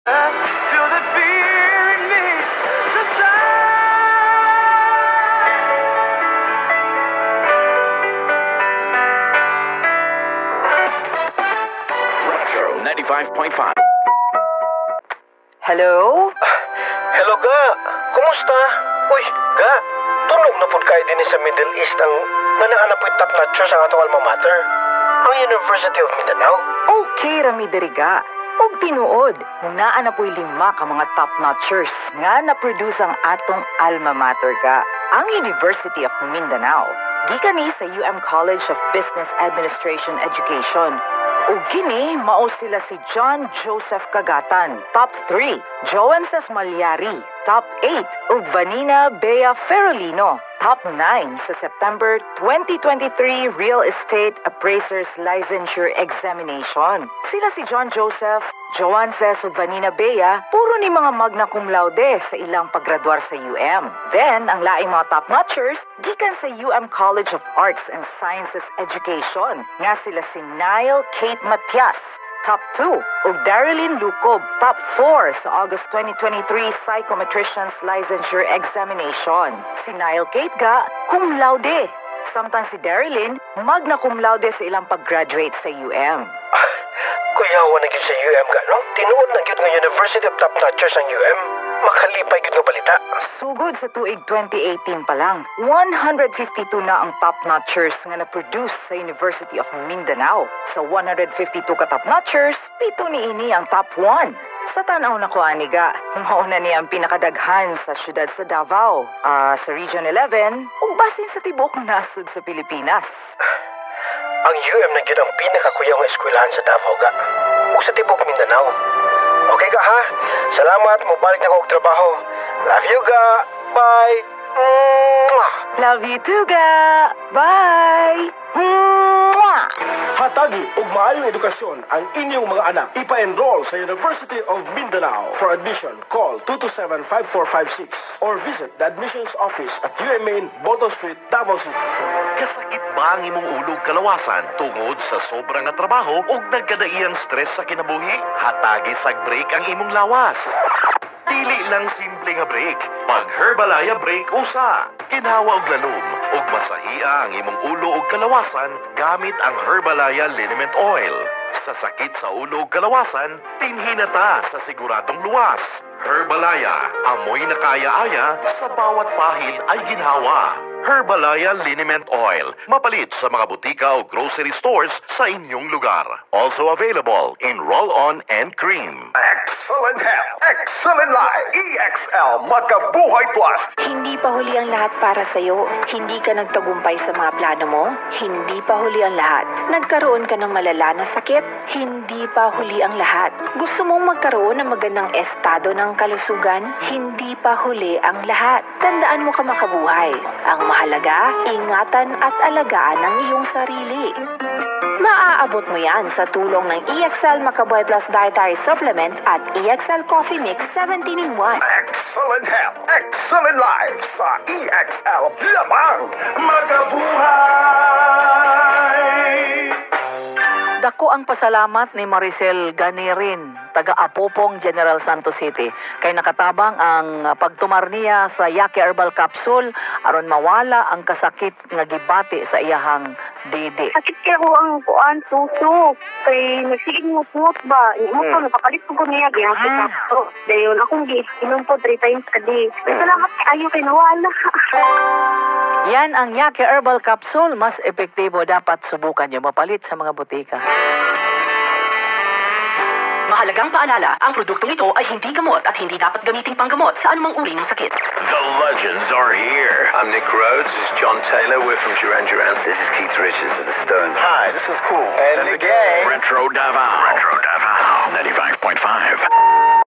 Feel the fear in me Retro 95.5. Hello? Hello, Ga. Kumusta? Uy, Ga. Tunog na po kayo din sa Middle East ang nanaan po top notchers ang atong alma mater. Ang University of Mindanao. Okay, Rami Deriga. Og tinuod, naa na po'y 5 ka mga top-notchers nga na-produce ang atong alma mater ka, ang University of Mindanao. Gikan ni sa College of Business Administration Education. O gini, mao sila si John Joseph Cagatan, top 3, Joances Malyari, top 8, ug Vanina Bea Ferolino, top 9 sa September 2023 Real Estate Appraisers Licensure Examination. Sila si John Joseph, Joances ug Vanina Bea, puro ni mga magna cum laude sa ilang paggraduar sa Then, ang laing mga top-notchers, gikan sa College of Arts and Sciences Education, nga sila si Niall Kate Matias, top 2, ug Darylyn Lucob, top 4 sa August 2023 Psychometrician's Licensure Examination. Si Niall Kate ga, cum laude. Samtang si Darylyn, magna cum laude sa ilang pag-graduate sa Kuyawan na gyud sa Ga, no? Tinuod na gyud nga University of Top Notchers ang Makalipay gyud nga balita. Sugod sa tuig 2018 pa lang, 152 na ang top-notchers nga na-produce sa University of Mindanao. Sa 152 ka top-notchers, 7 niini ang top 1. Sa tanaw na ko, aniga, mauna niya ang pinakadaghan sa syudad sa Davao, sa Region 11, ug basin sa tibok nasud sa Pilipinas. Ang na gyud ang pinakakuyaw nga eskwelahan sa Davao, Ga. Ug sa tibok Mindanao. Okay, Ga, ha? Salamat, mubalik na ko og trabaho. Love you, Ga. Bye. Mwah! Love you too, Ga. Bye. Mwah! Hatagi ug maayong edukasyon ang inyong mga anak. Ipa-enroll sa University of Mindanao. For admission, call 227-5456 or visit the admissions office at UMA in Boto Street, Davao City. Kasakit ba ang imong ulog kalawasan tungod sa sobrang nga trabaho ug nagkadaiyang stress sa kinabuhi? Hatagi sag break ang imong lawas. Dili lang simple nga break. Pag Herbalaya break usa. Kinhawa og lalom ug masahia ang imong ulo ug kalawasan gamit ang Herbalaya Liniment Oil. Sa sakit sa ulo ug kalawasan, tinhinata sa siguradong luwas. Herbalaya, amoy na kaya-aya sa bawat pahil ay ginhawa. Herbalaya Liniment Oil, mapalit sa mga butika o grocery stores sa inyong lugar. Also available in roll-on and cream. Excellent health, excellent life, EXL Makabuhay Plus. Hindi pa huli ang lahat para sa'yo. Hindi ka nagtagumpay sa mga plano mo. Hindi pa huli ang lahat. Nagkaroon ka ng malala na sakit. Hindi pa huli ang lahat. Gusto mong magkaroon ng magandang estado ng kalusugan. Hindi pa huli ang lahat. Tandaan mo ka makabuhay. Ang mahalaga, ingatan at alagaan ang iyong sarili. Maaabot mo yan sa tulong ng EXL Makabuhay Plus Dietary Supplement at EXL Coffee Mix 17-in-1. Excellent health, excellent life sa EXL lamang Makabuhay. Dako ang pasalamat ni Maricel Ganirin, taga Apopong, General Santos City. Kay nakatabang ang pagtumar niya sa Yake Herbal Capsule aron mawala ang kasakit nga gibati sa iyahang didi. Sakit kaya ko ang kuan suso. Kay nagsigig mo put ba? Mo ko napapalit ko niya gyud sa kapso. Dayon akong giinom po 3 times a day. Salamat kayo kay nawala. Yan ang Yake Herbal Capsule. Mas epektibo, dapat subukan nyo. Mapalit sa mga butika. Mahalagang paalala, ang produktong ito ay hindi gamot at hindi dapat gamiting panggamot sa anumang uri ng sakit. The legends are here. I'm Nick Rhodes. This is John Taylor. We're from Duran Duran. This is Keith Richards of the Stones. Hi, this is Cool. And the gang. Retro Davao. Retro Davao. 95.5.